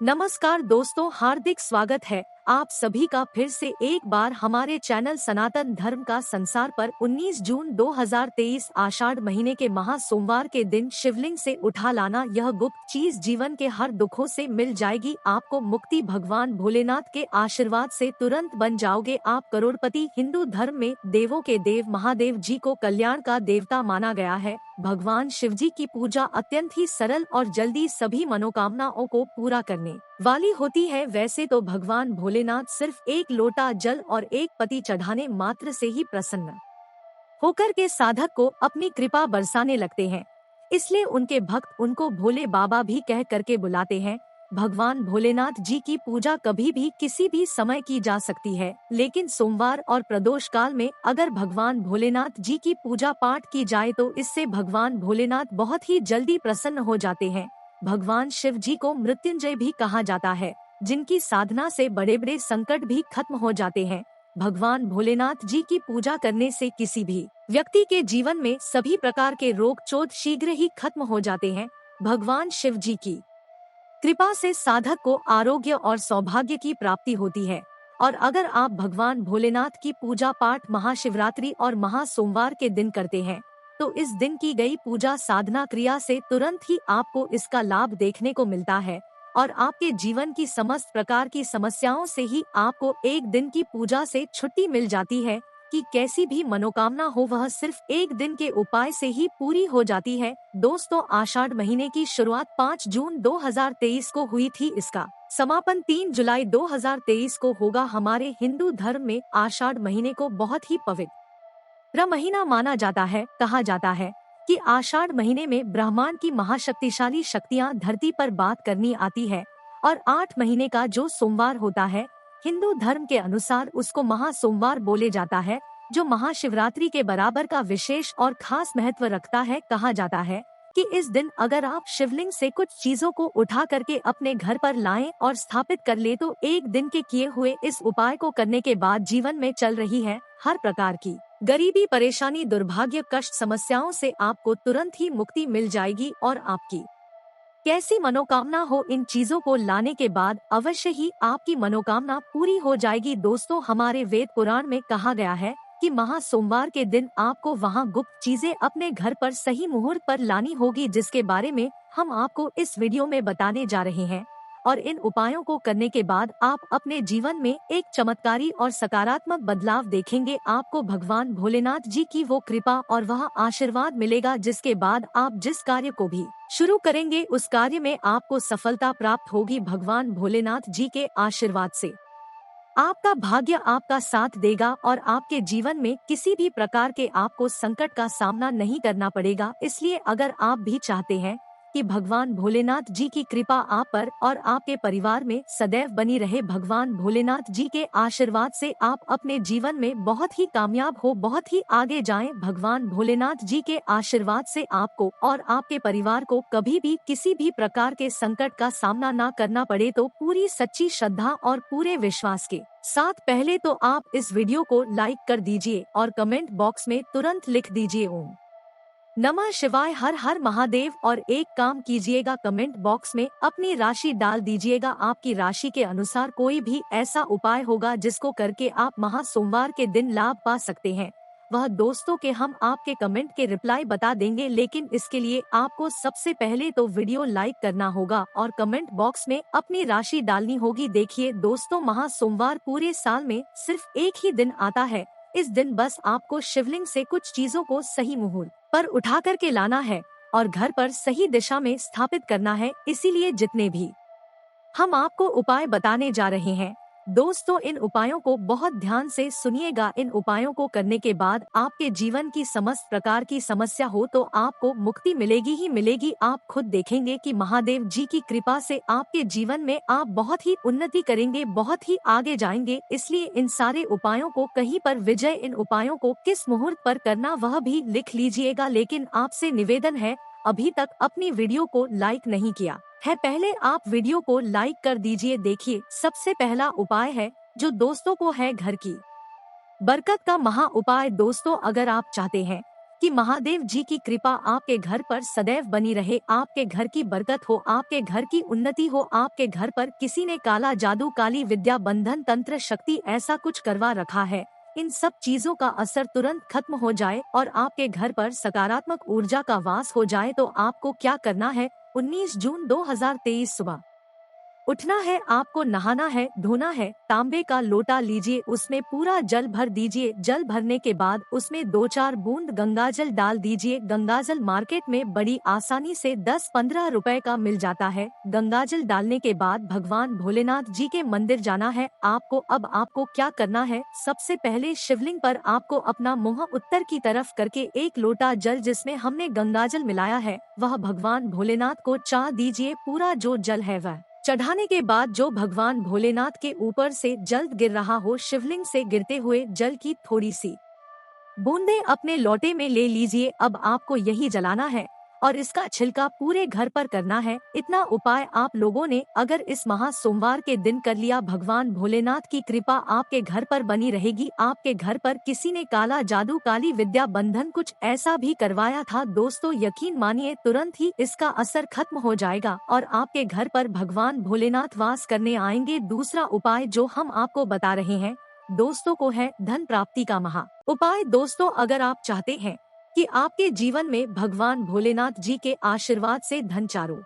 नमस्कार दोस्तों, हार्दिक स्वागत है आप सभी का फिर से एक बार हमारे चैनल सनातन धर्म का संसार पर। 19 जून 2023 आषाढ़ महीने के महा सोमवार के दिन शिवलिंग से उठा लाना यह गुप्त चीज जीवन के हर दुखों से मिल जाएगी। आपको मुक्ति भगवान भोलेनाथ के आशीर्वाद से तुरंत बन जाओगे आप करोड़पति। हिंदू धर्म में देवों के देव महादेव जी को कल्याण का देवता माना गया है। भगवान शिव जी की पूजा अत्यंत ही सरल और जल्दी सभी मनोकामनाओं को पूरा करने वाली होती है। वैसे तो भगवान भोलेनाथ सिर्फ एक लोटा जल और एक पति चढ़ाने मात्र से ही प्रसन्न होकर के साधक को अपनी कृपा बरसाने लगते हैं, इसलिए उनके भक्त उनको भोले बाबा भी कह करके बुलाते हैं। भगवान भोलेनाथ जी की पूजा कभी भी किसी भी समय की जा सकती है, लेकिन सोमवार और प्रदोष काल में अगर भगवान भोलेनाथ जी की पूजा पाठ की जाए तो इससे भगवान भोलेनाथ बहुत ही जल्दी प्रसन्न हो जाते हैं। भगवान शिव जी को मृत्युंजय भी कहा जाता है, जिनकी साधना से बड़े बड़े संकट भी खत्म हो जाते हैं। भगवान भोलेनाथ जी की पूजा करने से किसी भी व्यक्ति के जीवन में सभी प्रकार के रोग चोट शीघ्र ही खत्म हो जाते हैं। भगवान शिव जी की कृपा से साधक को आरोग्य और सौभाग्य की प्राप्ति होती है। और अगर आप भगवान भोलेनाथ की पूजा पाठ महाशिवरात्रि और महासोमवार के दिन करते हैं तो इस दिन की गई पूजा साधना क्रिया से तुरंत ही आपको इसका लाभ देखने को मिलता है और आपके जीवन की समस्त प्रकार की समस्याओं से ही आपको एक दिन की पूजा से छुट्टी मिल जाती है कि कैसी भी मनोकामना हो वह सिर्फ एक दिन के उपाय से ही पूरी हो जाती है। दोस्तों, आषाढ़ महीने की शुरुआत 5 जून 2023 को हुई थी, इसका समापन 3 जुलाई 2023 को होगा। हमारे हिंदू धर्म में आषाढ़ महीने को बहुत ही पवित्र महीना माना जाता है। कहा जाता है कि आषाढ़ महीने में ब्रह्मांड की महाशक्तिशाली शक्तियाँ धरती पर बात करनी आती है और 8 महीने का जो सोमवार होता है हिंदू धर्म के अनुसार उसको महा सोमवार बोले जाता है, जो महाशिवरात्रि के बराबर का विशेष और खास महत्व रखता है। कहा जाता है कि इस दिन अगर आप शिवलिंग से कुछ चीजों को उठा करके अपने घर पर लाएं और स्थापित कर ले तो एक दिन के किए हुए इस उपाय को करने के बाद जीवन में चल रही है हर प्रकार की गरीबी, परेशानी, दुर्भाग्य, कष्ट, समस्याओं से आपको तुरंत ही मुक्ति मिल जाएगी और आपकी कैसी मनोकामना हो इन चीजों को लाने के बाद अवश्य ही आपकी मनोकामना पूरी हो जाएगी। दोस्तों, हमारे वेद पुराण में कहा गया है कि महा सोमवार के दिन आपको वहां गुप्त चीजें अपने घर पर सही मुहूर्त पर लानी होगी, जिसके बारे में हम आपको इस वीडियो में बताने जा रहे हैं। और इन उपायों को करने के बाद आप अपने जीवन में एक चमत्कारी और सकारात्मक बदलाव देखेंगे। आपको भगवान भोलेनाथ जी की वो कृपा और वह आशीर्वाद मिलेगा, जिसके बाद आप जिस कार्य को भी शुरू करेंगे उस कार्य में आपको सफलता प्राप्त होगी। भगवान भोलेनाथ जी के आशीर्वाद से आपका भाग्य आपका साथ देगा और आपके जीवन में किसी भी प्रकार के आपको संकट का सामना नहीं करना पड़ेगा। इसलिए अगर आप भी चाहते हैं कि भगवान भोलेनाथ जी की कृपा आप पर और आपके परिवार में सदैव बनी रहे, भगवान भोलेनाथ जी के आशीर्वाद से आप अपने जीवन में बहुत ही कामयाब हो, बहुत ही आगे जाएं। भगवान भोलेनाथ जी के आशीर्वाद से आपको और आपके परिवार को कभी भी किसी भी प्रकार के संकट का सामना ना करना पड़े, तो पूरी सच्ची श्रद्धा और पूरे विश्वास के साथ पहले तो आप इस वीडियो को लाइक कर दीजिए और कमेंट बॉक्स में तुरंत लिख दीजिए ओम नमः शिवाय, हर हर महादेव। और एक काम कीजिएगा, कमेंट बॉक्स में अपनी राशि डाल दीजिएगा। आपकी राशि के अनुसार कोई भी ऐसा उपाय होगा जिसको करके आप महा सोमवार के दिन लाभ पा सकते हैं, वह दोस्तों के हम आपके कमेंट के रिप्लाई बता देंगे। लेकिन इसके लिए आपको सबसे पहले तो वीडियो लाइक करना होगा और कमेंट बॉक्स में अपनी राशि डालनी होगी। देखिए दोस्तों, महा सोमवार पूरे साल में सिर्फ एक ही दिन आता है। इस दिन बस आपको शिवलिंग से कुछ चीजों को सही मुहूर्त पर उठा करके लाना है और घर पर सही दिशा में स्थापित करना है। इसीलिए जितने भी हम आपको उपाय बताने जा रहे हैं दोस्तों, इन उपायों को बहुत ध्यान से सुनिएगा। इन उपायों को करने के बाद आपके जीवन की समस्त प्रकार की समस्या हो तो आपको मुक्ति मिलेगी ही मिलेगी। आप खुद देखेंगे कि महादेव जी की कृपा से आपके जीवन में आप बहुत ही उन्नति करेंगे, बहुत ही आगे जाएंगे। इसलिए इन सारे उपायों को कहीं पर विजय, इन उपायों को किस मुहूर्त पर करना वह भी लिख लीजिएगा। लेकिन आपसे निवेदन है, अभी तक अपनी वीडियो को लाइक नहीं किया है, पहले आप वीडियो को लाइक कर दीजिए। देखिए, सबसे पहला उपाय है जो दोस्तों को है घर की बरकत का महा उपाय। दोस्तों, अगर आप चाहते हैं कि महादेव जी की कृपा आपके घर पर सदैव बनी रहे, आपके घर की बरकत हो, आपके घर की उन्नति हो, आपके घर पर किसी ने काला जादू, काली विद्या, बंधन, तंत्र, शक्ति ऐसा कुछ करवा रखा है, इन सब चीजों का असर तुरंत खत्म हो जाए और आपके घर पर सकारात्मक ऊर्जा का वास हो जाए। तो आपको क्या करना है? 19 जून 2023 सुबह उठना है, आपको नहाना है, धोना है, तांबे का लोटा लीजिए, उसमें पूरा जल भर दीजिए। जल भरने के बाद उसमें 2-4 बूंद गंगाजल डाल दीजिए। गंगाजल मार्केट में बड़ी आसानी से 10-15 रुपए का मिल जाता है। गंगाजल डालने के बाद भगवान भोलेनाथ जी के मंदिर जाना है आपको। अब आपको क्या करना है? सबसे पहले शिवलिंग पर आपको अपना मुंह उत्तर की तरफ करके एक लोटा जल जिसमें हमने गंगाजल मिलाया है वह भगवान भोलेनाथ को चाह दीजिए। पूरा जो जल है वह चढ़ाने के बाद जो भगवान भोलेनाथ के ऊपर से जल गिर रहा हो, शिवलिंग से गिरते हुए जल की थोड़ी सी बूंदे अपने लोटे में ले लीजिए। अब आपको यही जलाना है और इसका छिलका पूरे घर पर करना है। इतना उपाय आप लोगों ने अगर इस महा सोमवार के दिन कर लिया, भगवान भोलेनाथ की कृपा आपके घर पर बनी रहेगी। आपके घर पर किसी ने काला जादू, काली विद्या, बंधन कुछ ऐसा भी करवाया था दोस्तों, यकीन मानिए तुरंत ही इसका असर खत्म हो जाएगा और आपके घर पर भगवान भोलेनाथ वास करने आएंगे। दूसरा उपाय जो हम आपको बता रहे हैं दोस्तों को है धन प्राप्ति का महा उपाय। दोस्तों अगर आप चाहते हैं कि आपके जीवन में भगवान भोलेनाथ जी के आशीर्वाद से धन चारों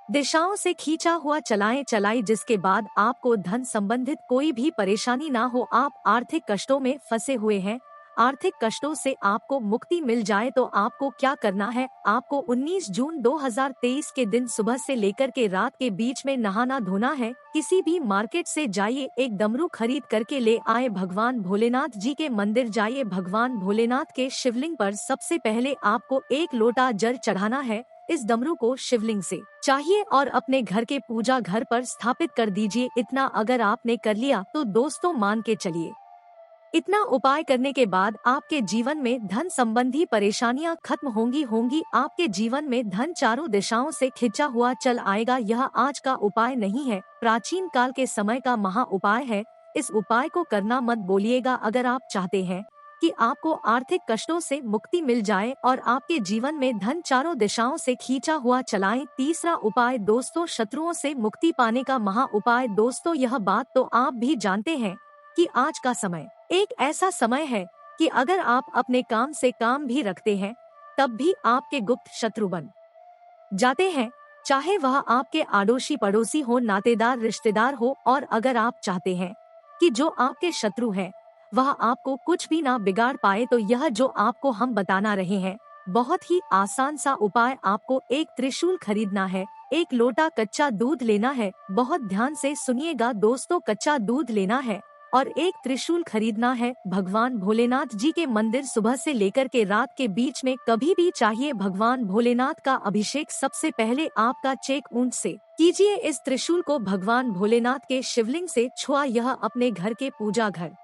दिशाओं से खींचा हुआ चलाए जिसके बाद आपको धन संबंधित कोई भी परेशानी ना हो, आप आर्थिक कष्टों में फंसे हुए हैं, आर्थिक कष्टों से आपको मुक्ति मिल जाए, तो आपको क्या करना है? आपको 19 जून 2023 के दिन सुबह से लेकर के रात के बीच में नहाना धोना है। किसी भी मार्केट से जाइए, एक डमरू खरीद करके ले आए, भगवान भोलेनाथ जी के मंदिर जाइए, भगवान भोलेनाथ के शिवलिंग पर सबसे पहले आपको एक लोटा जल चढ़ाना है। इस डमरू को शिवलिंग से चाहिए और अपने घर के पूजा घर पर स्थापित कर दीजिए। इतना अगर आपने कर लिया तो दोस्तों मान के चलिए, इतना उपाय करने के बाद आपके जीवन में धन संबंधी परेशानियां खत्म होंगी। आपके जीवन में धन चारों दिशाओं से खिंचा हुआ चल आएगा। यह आज का उपाय नहीं है, प्राचीन काल के समय का महा उपाय है। इस उपाय को करना मत बोलिएगा अगर आप चाहते हैं कि आपको आर्थिक कष्टों से मुक्ति मिल जाए और आपके जीवन में धन चारों दिशाओं से खींचा हुआ चलाएं। तीसरा उपाय दोस्तों शत्रुओं से मुक्ति पाने का महा उपाय। दोस्तों यह बात तो आप भी जानते हैं कि आज का समय एक ऐसा समय है कि अगर आप अपने काम से काम भी रखते हैं तब भी आपके गुप्त शत्रु बन जाते हैं, चाहे वह आपके आड़ोसी पड़ोसी हो, नातेदार रिश्तेदार हो। और अगर आप चाहते हैं कि जो आपके शत्रु हैं वह आपको कुछ भी ना बिगाड़ पाए, तो यह जो आपको हम बताना रहे हैं बहुत ही आसान सा उपाय। आपको एक त्रिशूल खरीदना है, एक लोटा कच्चा दूध लेना है, बहुत ध्यान से सुनिएगा दोस्तों, कच्चा दूध लेना है और एक त्रिशूल खरीदना है। भगवान भोलेनाथ जी के मंदिर सुबह से लेकर के रात के बीच में कभी भी चाहिए भगवान भोलेनाथ का अभिषेक सबसे पहले आपका चेक ऊंट से कीजिए। इस त्रिशूल को भगवान भोलेनाथ के शिवलिंग से छुआ यह अपने घर के पूजा घर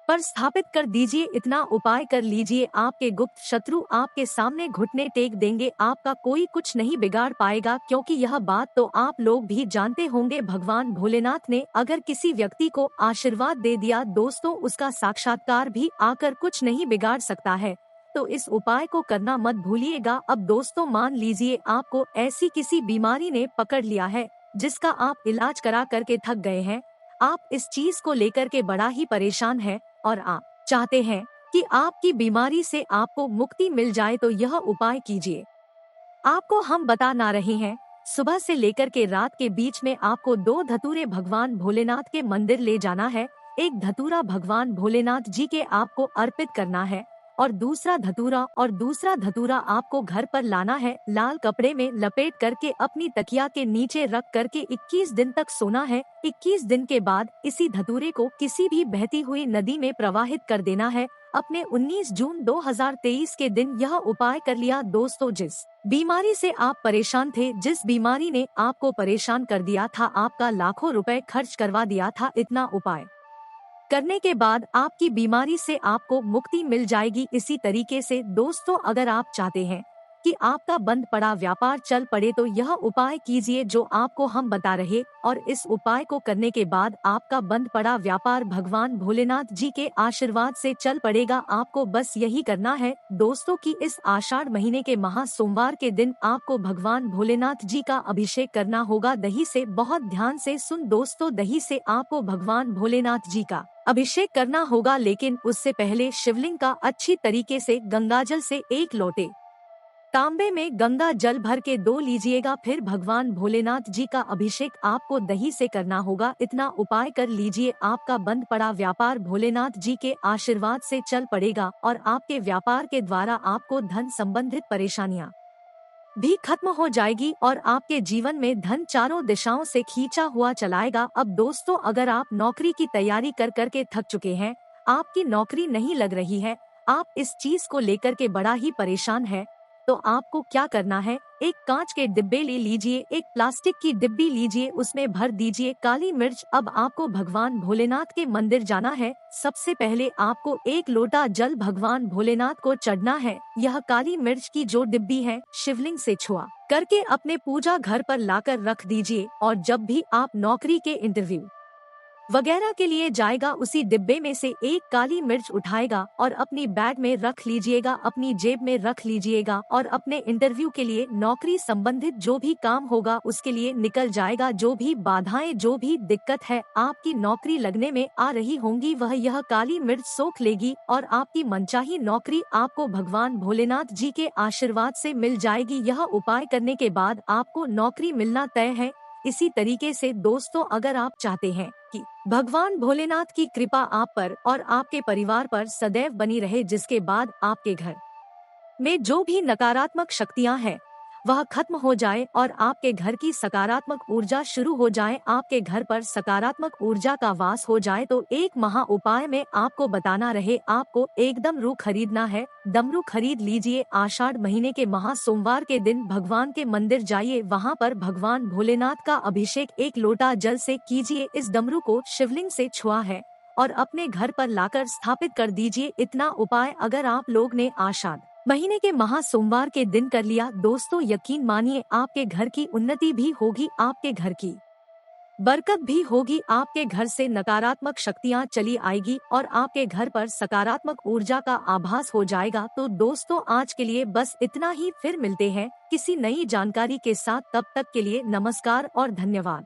पर स्थापित कर दीजिए। इतना उपाय कर लीजिए, आपके गुप्त शत्रु आपके सामने घुटने टेक देंगे, आपका कोई कुछ नहीं बिगाड़ पाएगा। क्योंकि यह बात तो आप लोग भी जानते होंगे, भगवान भोलेनाथ ने अगर किसी व्यक्ति को आशीर्वाद दे दिया दोस्तों, उसका साक्षात्कार भी आकर कुछ नहीं बिगाड़ सकता है। तो इस उपाय को करना मत भूलिएगा। अब दोस्तों मान लीजिए आपको ऐसी किसी बीमारी ने पकड़ लिया है जिसका आप इलाज करा करके थक गए हैं, आप इस चीज को लेकर के बड़ा ही परेशान हैं और आप चाहते हैं कि आपकी बीमारी से आपको मुक्ति मिल जाए, तो यह उपाय कीजिए। आपको हम बता ना रहे हैं, सुबह से लेकर के रात के बीच में आपको 2 धतूरे भगवान भोलेनाथ के मंदिर ले जाना है। एक धतूरा भगवान भोलेनाथ जी के आपको अर्पित करना है और दूसरा धतूरा आपको घर पर लाना है। लाल कपड़े में लपेट करके अपनी तकिया के नीचे रख करके 21 दिन तक सोना है। 21 दिन के बाद इसी धतूरे को किसी भी बहती हुई नदी में प्रवाहित कर देना है। अपने 19 जून 2023 के दिन यह उपाय कर लिया दोस्तों, जिस बीमारी से आप परेशान थे, जिस बीमारी ने आपको परेशान कर दिया था, आपका लाखों रुपए खर्च करवा दिया था, इतना उपाय करने के बाद आपकी बीमारी से आपको मुक्ति मिल जाएगी। इसी तरीके से दोस्तों अगर आप चाहते हैं कि आपका बंद पड़ा व्यापार चल पड़े तो यह उपाय कीजिए जो आपको हम बता रहे, और इस उपाय को करने के बाद आपका बंद पड़ा व्यापार भगवान भोलेनाथ जी के आशीर्वाद से चल पड़ेगा। आपको बस यही करना है दोस्तों कि इस आषाढ़ महीने के महा सोमवार के दिन आपको भगवान भोलेनाथ जी का अभिषेक करना होगा दही से। बहुत ध्यान से सुन दोस्तों, दही से आपको भगवान भोलेनाथ जी का अभिषेक करना होगा, लेकिन उससे पहले शिवलिंग का अच्छी तरीके से गंगाजल से 1 लोटे तांबे में गंगा जल भर के 2 लीजिएगा। फिर भगवान भोलेनाथ जी का अभिषेक आपको दही से करना होगा। इतना उपाय कर लीजिए, आपका बंद पड़ा व्यापार भोलेनाथ जी के आशीर्वाद से चल पड़ेगा और आपके व्यापार के द्वारा आपको धन संबंधित परेशानियां भी खत्म हो जाएगी और आपके जीवन में धन चारों दिशाओं से खींचा हुआ चलाएगा। अब दोस्तों, अगर आप नौकरी की तैयारी कर करके थक चुके हैं, आपकी नौकरी नहीं लग रही है, आप इस चीज को लेकर के बड़ा ही परेशान है, तो आपको क्या करना है, एक कांच के डिब्बे ले लीजिए, एक प्लास्टिक की डिब्बी लीजिए, उसमें भर दीजिए काली मिर्च। अब आपको भगवान भोलेनाथ के मंदिर जाना है। सबसे पहले आपको 1 लोटा जल भगवान भोलेनाथ को चढ़ना है। यह काली मिर्च की जो डिब्बी है शिवलिंग से छुआ करके अपने पूजा घर पर लाकर रख दीजिए, और जब भी आप नौकरी के इंटरव्यू वगैरह के लिए जाएगा, उसी डिब्बे में से 1 काली मिर्च उठाएगा और अपनी बैग में रख लीजिएगा, अपनी जेब में रख लीजिएगा, और अपने इंटरव्यू के लिए नौकरी संबंधित जो भी काम होगा उसके लिए निकल जाएगा। जो भी बाधाएं, जो भी दिक्कत है आपकी नौकरी लगने में आ रही होंगी, वह यह काली मिर्च सोख लेगी और आपकी मनचाही नौकरी आपको भगवान भोलेनाथ जी के आशीर्वाद से मिल जाएगी। यह उपाय करने के बाद आपको नौकरी मिलना तय है। इसी तरीके से दोस्तों, अगर आप चाहते हैं कि भगवान भोलेनाथ की कृपा आप पर और आपके परिवार पर सदैव बनी रहे, जिसके बाद आपके घर में जो भी नकारात्मक शक्तियां हैं वह खत्म हो जाए और आपके घर की सकारात्मक ऊर्जा शुरू हो जाए, आपके घर पर सकारात्मक ऊर्जा का वास हो जाए, तो एक महा उपाय में आपको बताना रहे। आपको एक डमरू खरीदना है। डमरू खरीद लीजिए। आषाढ़ महीने के महा सोमवार के दिन भगवान के मंदिर जाइए, वहां पर भगवान भोलेनाथ का अभिषेक 1 लोटा जल से कीजिए। इस डमरू को शिवलिंग से छुआ है और अपने घर पर लाकर स्थापित कर दीजिए। इतना उपाय अगर आप लोग ने आषाढ़ महीने के महा सोमवार के दिन कर लिया दोस्तों, यकीन मानिए आपके घर की उन्नति भी होगी, आपके घर की बरकत भी होगी, आपके घर से नकारात्मक शक्तियां चली आएगी और आपके घर पर सकारात्मक ऊर्जा का आभास हो जाएगा। तो दोस्तों, आज के लिए बस इतना ही। फिर मिलते हैं किसी नई जानकारी के साथ। तब तक के लिए नमस्कार और धन्यवाद।